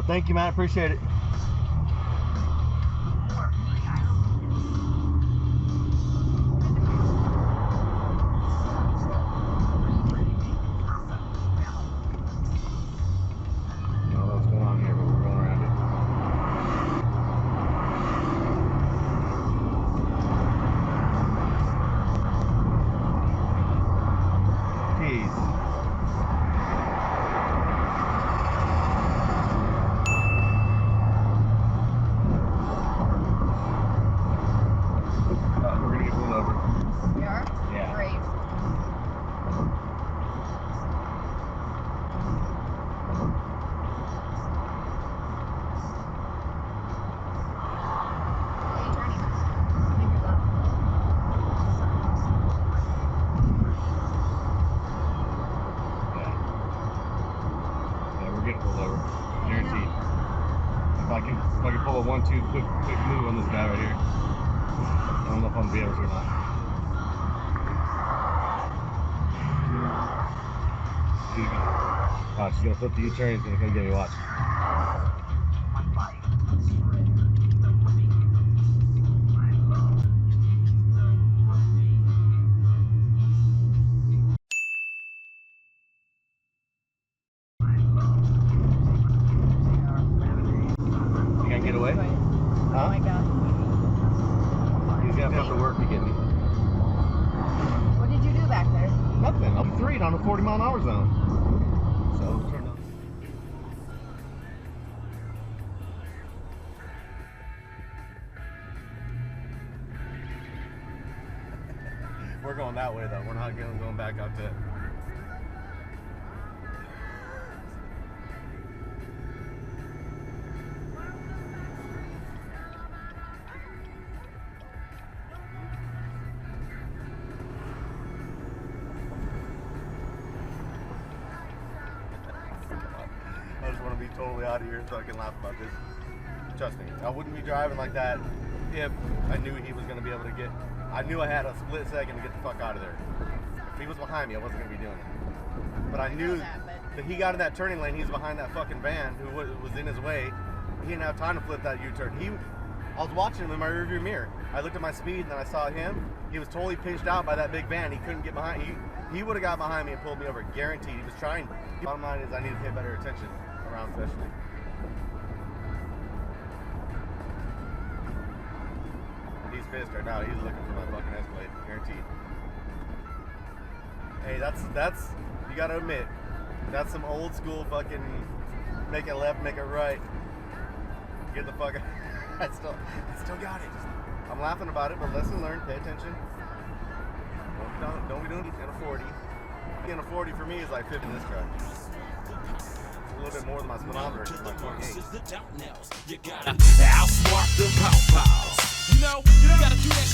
thank you, man. Appreciate it. If I can pull a 1-2 quick move on this guy right here. I don't know if I'm gonna be able to or not. Oh, she's gonna flip the U-turn. He's gonna come get me. Watch. You gonna get away? Huh? Oh my God. He's gonna have to work to get me. What did you do back there? Nothing. I'm 3 on a 40-mile-an-hour zone. So turn on. We're going that way though. We're not going back out to. I just want to be totally out of here so I can laugh about this. Trust me, I wouldn't be driving like that if I knew he was going to be able to get. I knew I had a split second to get the fuck out of there. If he was behind me, I wasn't going to be doing it. But I knew that he got in that turning lane. He was behind that fucking van who was in his way. He didn't have time to flip that U-turn. I was watching him in my rearview mirror. I looked at my speed and then I saw him. He was totally pinched out by that big van. He couldn't get behind. He would have got behind me and pulled me over, guaranteed. He was trying. Bottom line is I need to pay better attention around especially. He's pissed right now. He's looking for my fucking Escalade, guaranteed. Hey, that's you gotta admit, that's some old school fucking make it left, make it right. Get the fuck out. I still got it. I'm laughing about it, but lesson learned. Pay attention. Don't be doing it in a 40. In a 40 for me is like 50 in this truck. A little bit more than my speedometer, which is like 28. You gotta outsmart the pow-pows. You know, you gotta do that.